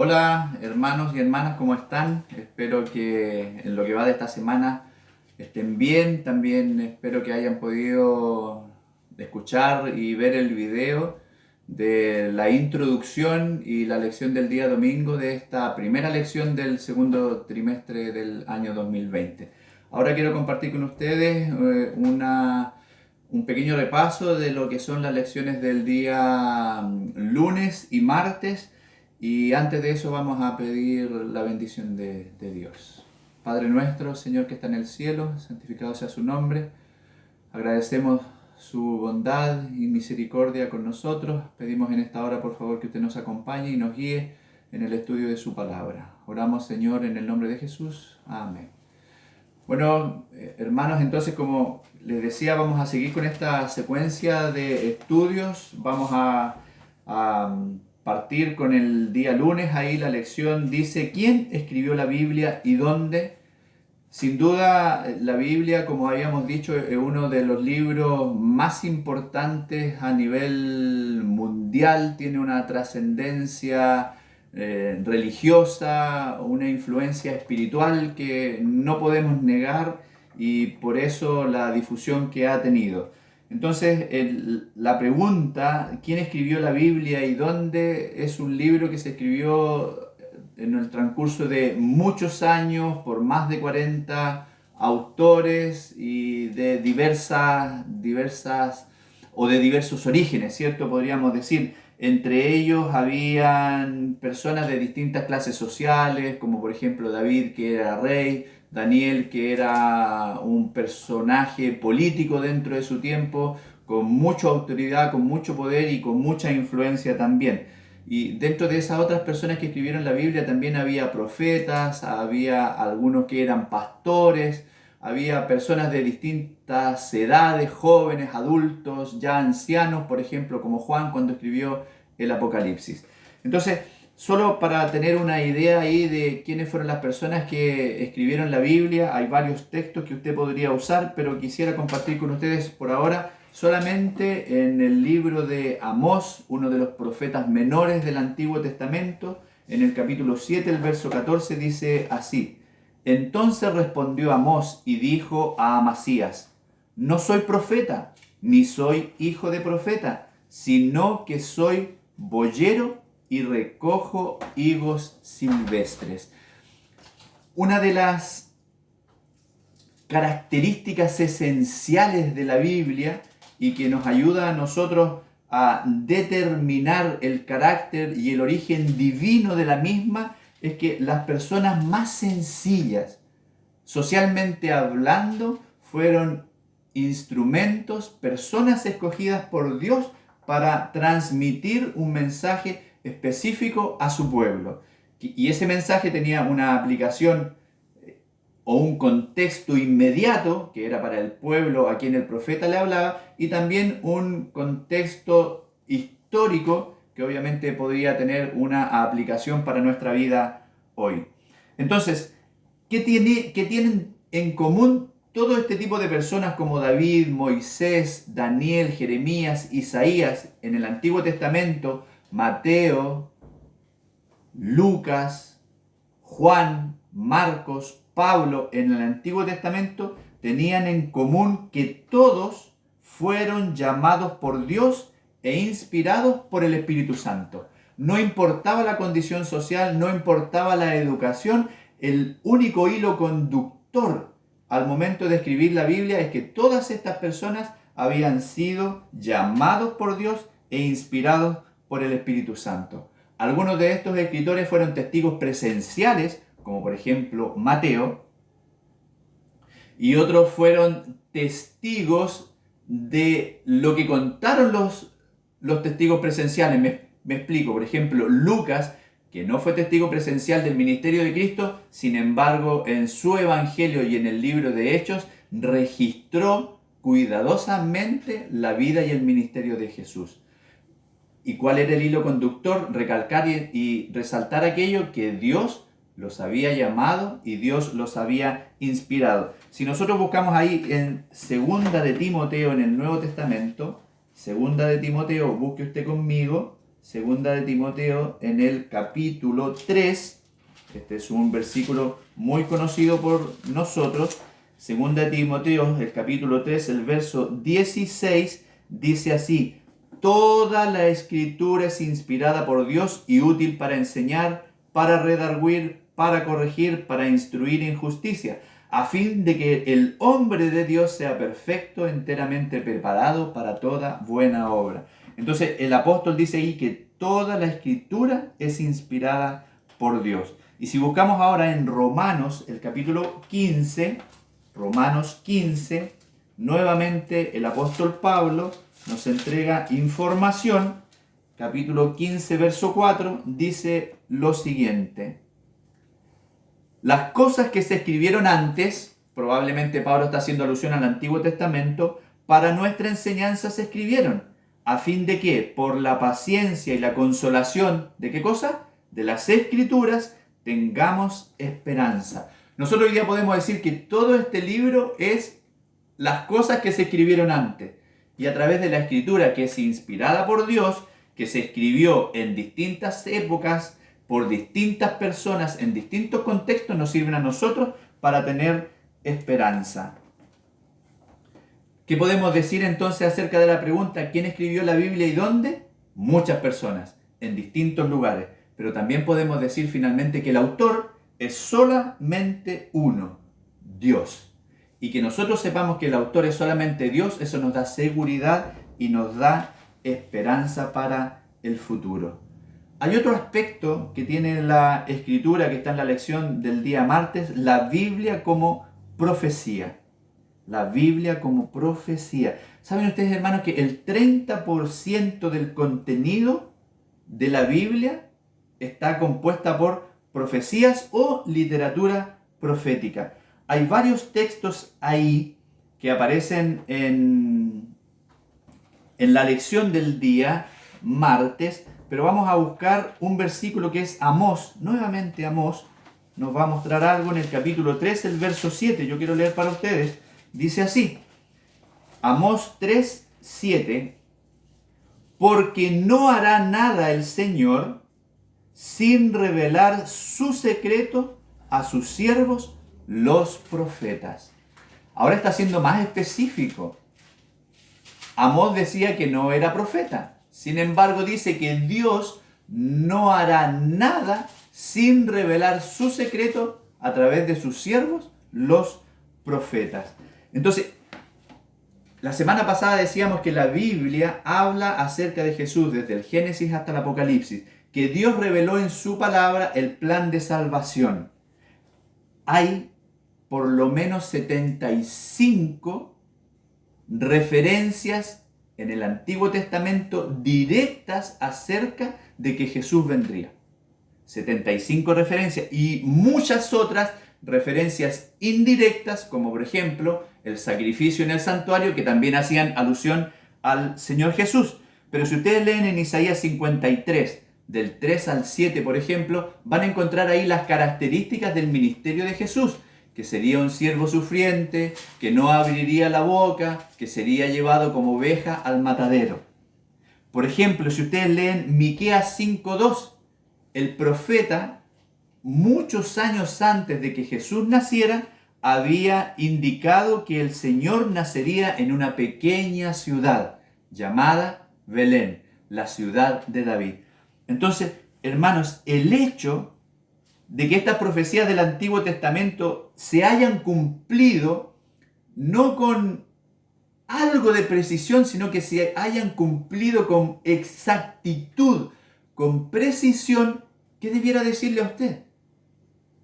Hola hermanos y hermanas, ¿cómo están? Espero que en lo que va de esta semana estén bien. También espero que hayan podido escuchar y ver el video de la introducción y la lección del día domingo de esta primera lección del segundo trimestre del año 2020. Ahora quiero compartir con ustedes un pequeño repaso de lo que son las lecciones del día lunes y martes. Y antes de eso vamos a pedir la bendición de Dios. Padre nuestro, Señor que está en el cielo, santificado sea su nombre. Agradecemos su bondad y misericordia con nosotros. Pedimos en esta hora, por favor, que usted nos acompañe y nos guíe en el estudio de su palabra. Oramos, Señor, en el nombre de Jesús. Amén. Bueno, hermanos, entonces como les decía, vamos a seguir con esta secuencia de estudios. Vamos a partir con el día lunes. Ahí la lección dice: ¿quién escribió la Biblia y dónde? Sin duda, la Biblia, como habíamos dicho, es uno de los libros más importantes a nivel mundial. Tiene una trascendencia religiosa, una influencia espiritual que no podemos negar, y por eso la difusión que ha tenido. Entonces, la pregunta, ¿quién escribió la Biblia y dónde? Es un libro que se escribió en el transcurso de muchos años por más de 40 autores y de diversos orígenes, ¿cierto? Podríamos decir. Entre ellos habían personas de distintas clases sociales, como por ejemplo David, que era rey; Daniel, que era un personaje político dentro de su tiempo, con mucha autoridad, con mucho poder y con mucha influencia también. Y dentro de esas otras personas que escribieron la Biblia también había profetas, había algunos que eran pastores, había personas de distintas edades, jóvenes, adultos, ya ancianos, por ejemplo, como Juan cuando escribió el Apocalipsis. Entonces, solo para tener una idea ahí de quiénes fueron las personas que escribieron la Biblia, hay varios textos que usted podría usar, pero quisiera compartir con ustedes por ahora solamente en el libro de Amós, uno de los profetas menores del Antiguo Testamento. En el capítulo 7, el verso 14 dice así: entonces respondió Amós y dijo a Amasías: no soy profeta, ni soy hijo de profeta, sino que soy boyero y recojo higos silvestres. Una de las características esenciales de la Biblia y que nos ayuda a nosotros a determinar el carácter y el origen divino de la misma es que las personas más sencillas, socialmente hablando, fueron instrumentos, personas escogidas por Dios para transmitir un mensaje específico a su pueblo. Y ese mensaje tenía una aplicación o un contexto inmediato, que era para el pueblo a quien el profeta le hablaba, y también un contexto histórico que obviamente podría tener una aplicación para nuestra vida hoy. Entonces, ¿qué tienen en común todo este tipo de personas como David, Moisés, Daniel, Jeremías, Isaías en el Antiguo Testamento, Mateo, Lucas, Juan, Marcos, Pablo en el Antiguo Testamento? Tenían en común que todos fueron llamados por Dios e inspirados por el Espíritu Santo. No importaba la condición social, no importaba la educación, el único hilo conductor al momento de escribir la Biblia es que todas estas personas habían sido llamados por Dios e inspirados por el Espíritu Santo. Algunos de estos escritores fueron testigos presenciales, como por ejemplo Mateo, y otros fueron testigos de lo que contaron los testigos presenciales. Me explico. Por ejemplo, Lucas, que no fue testigo presencial del ministerio de Cristo, sin embargo, en su evangelio y en el libro de Hechos, registró cuidadosamente la vida y el ministerio de Jesús. ¿Y cuál era el hilo conductor? Recalcar y resaltar aquello que Dios los había llamado y Dios los había inspirado. Si nosotros buscamos ahí en Segunda de Timoteo en el Nuevo Testamento, Segunda de Timoteo, busque usted conmigo, Segunda de Timoteo en el capítulo 3. Este es un versículo muy conocido por nosotros. Segunda de Timoteo, el capítulo 3, el verso 16, dice así: toda la escritura es inspirada por Dios y útil para enseñar, para redarguir, para corregir, para instruir en justicia, a fin de que el hombre de Dios sea perfecto, enteramente preparado para toda buena obra. Entonces el apóstol dice ahí que toda la escritura es inspirada por Dios. Y si buscamos ahora en Romanos, el capítulo 15, Romanos 15, nuevamente el apóstol Pablo nos entrega información. Capítulo 15, verso 4, dice lo siguiente: las cosas que se escribieron antes, probablemente Pablo está haciendo alusión al Antiguo Testamento, para nuestra enseñanza se escribieron, a fin de que, por la paciencia y la consolación, ¿de qué cosa? De las Escrituras, tengamos esperanza. Nosotros hoy día podemos decir que todo este libro es las cosas que se escribieron antes. Y a través de la Escritura, que es inspirada por Dios, que se escribió en distintas épocas, por distintas personas, en distintos contextos, nos sirven a nosotros para tener esperanza. ¿Qué podemos decir entonces acerca de la pregunta ¿quién escribió la Biblia y dónde? Muchas personas, en distintos lugares. Pero también podemos decir finalmente que el autor es solamente uno, Dios. Y que nosotros sepamos que el autor es solamente Dios, eso nos da seguridad y nos da esperanza para el futuro. Hay otro aspecto que tiene la escritura que está en la lección del día martes, la Biblia como profecía. La Biblia como profecía. ¿Saben ustedes, hermanos, que el 30% del contenido de la Biblia está compuesta por profecías o literatura profética? Hay varios textos ahí que aparecen en la lección del día martes, pero vamos a buscar un versículo que es Amós. Nuevamente Amós nos va a mostrar algo en el capítulo 3, el verso 7. Yo quiero leer para ustedes. Dice así, Amós 3, 7, porque no hará nada el Señor sin revelar su secreto a sus siervos, los profetas. Ahora está siendo más específico. Amós decía que no era profeta. Sin embargo, dice que Dios no hará nada sin revelar su secreto a través de sus siervos, los profetas. Entonces, la semana pasada decíamos que la Biblia habla acerca de Jesús desde el Génesis hasta el Apocalipsis, que Dios reveló en su palabra el plan de salvación. Hay por lo menos 75 referencias en el Antiguo Testamento directas acerca de que Jesús vendría. 75 referencias y muchas otras referencias indirectas, como por ejemplo el sacrificio en el santuario, que también hacían alusión al Señor Jesús. Pero si ustedes leen en Isaías 53, del 3 al 7, por ejemplo, van a encontrar ahí las características del ministerio de Jesús, que sería un siervo sufriente, que no abriría la boca, que sería llevado como oveja al matadero. Por ejemplo, si ustedes leen Miqueas 5:2, el profeta, muchos años antes de que Jesús naciera, había indicado que el Señor nacería en una pequeña ciudad llamada Belén, la ciudad de David. Entonces, hermanos, el hecho de que estas profecías del Antiguo Testamento se hayan cumplido, no con algo de precisión, sino que se hayan cumplido con exactitud, con precisión, ¿qué debiera decirle a usted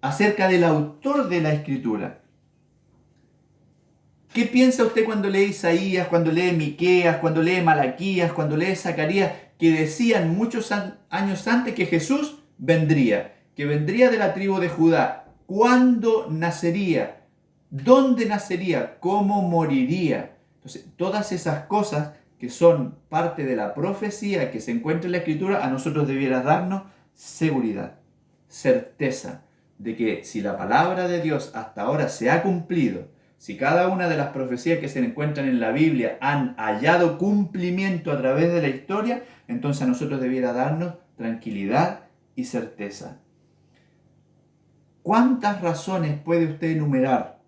acerca del autor de la Escritura? ¿Qué piensa usted cuando lee Isaías, cuando lee Miqueas, cuando lee Malaquías, cuando lee Zacarías, que decían muchos años antes que Jesús vendría, que vendría de la tribu de Judá? ¿Cuándo nacería? ¿Dónde nacería? ¿Cómo moriría? Entonces, todas esas cosas que son parte de la profecía que se encuentra en la Escritura, a nosotros debiera darnos seguridad, certeza de que si la palabra de Dios hasta ahora se ha cumplido, Si cada una de las profecías que se encuentran en la Biblia han hallado cumplimiento a través de la historia, entonces a nosotros debiera darnos tranquilidad y certeza. ¿Cuántas razones puede usted enumerar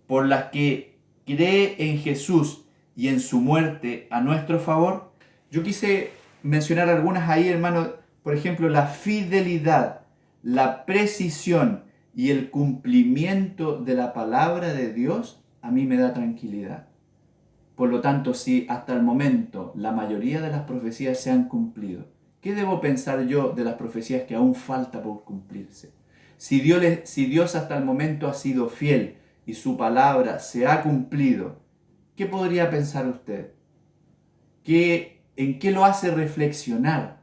por las que cree en Jesús y en su muerte a nuestro favor? Yo quise mencionar algunas ahí, hermano. Por ejemplo, la fidelidad, la precisión y el cumplimiento de la palabra de Dios a mí me da tranquilidad. Por lo tanto, si hasta el momento la mayoría de las profecías se han cumplido, ¿qué debo pensar yo de las profecías que aún falta por cumplirse? Si Dios hasta el momento ha sido fiel y su palabra se ha cumplido, ¿qué podría pensar usted? ¿En qué lo hace reflexionar?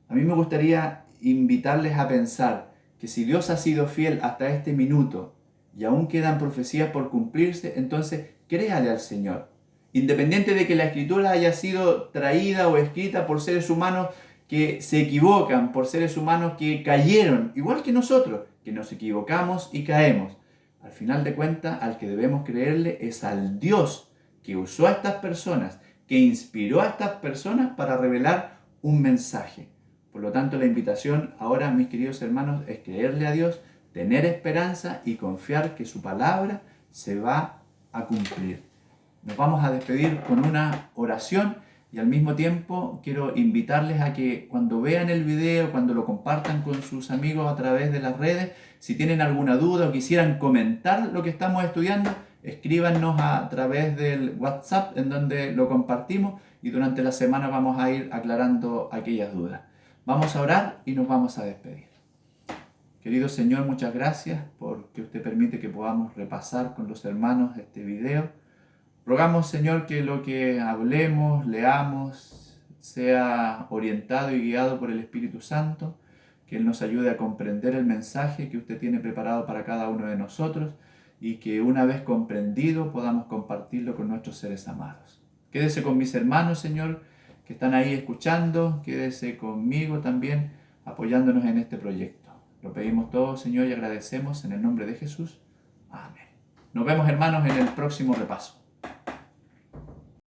A mí me gustaría invitarles a pensar que si Dios ha sido fiel hasta este minuto y aún quedan profecías por cumplirse, entonces créale al Señor. Independiente de que la Escritura haya sido traída o escrita por seres humanos que se equivocan, por seres humanos que cayeron, igual que nosotros, que nos equivocamos y caemos. Al final de cuentas, al que debemos creerle es al Dios que usó a estas personas, que inspiró a estas personas para revelar un mensaje. Por lo tanto, la invitación ahora, mis queridos hermanos, es creerle a Dios, tener esperanza y confiar que su palabra se va a cumplir. Nos vamos a despedir con una oración y al mismo tiempo quiero invitarles a que cuando vean el video, cuando lo compartan con sus amigos a través de las redes, si tienen alguna duda o quisieran comentar lo que estamos estudiando, escríbanos a través del WhatsApp en donde lo compartimos y durante la semana vamos a ir aclarando aquellas dudas. Vamos a orar y nos vamos a despedir. Querido Señor, muchas gracias porque usted permite que podamos repasar con los hermanos este video. Rogamos, Señor, que lo que hablemos, leamos, sea orientado y guiado por el Espíritu Santo, que Él nos ayude a comprender el mensaje que usted tiene preparado para cada uno de nosotros y que una vez comprendido podamos compartirlo con nuestros seres amados. Quédese con mis hermanos, Señor, que están ahí escuchando, quédese conmigo también apoyándonos en este proyecto. Lo pedimos todo, Señor, y agradecemos en el nombre de Jesús. Amén. Nos vemos, hermanos, en el próximo repaso.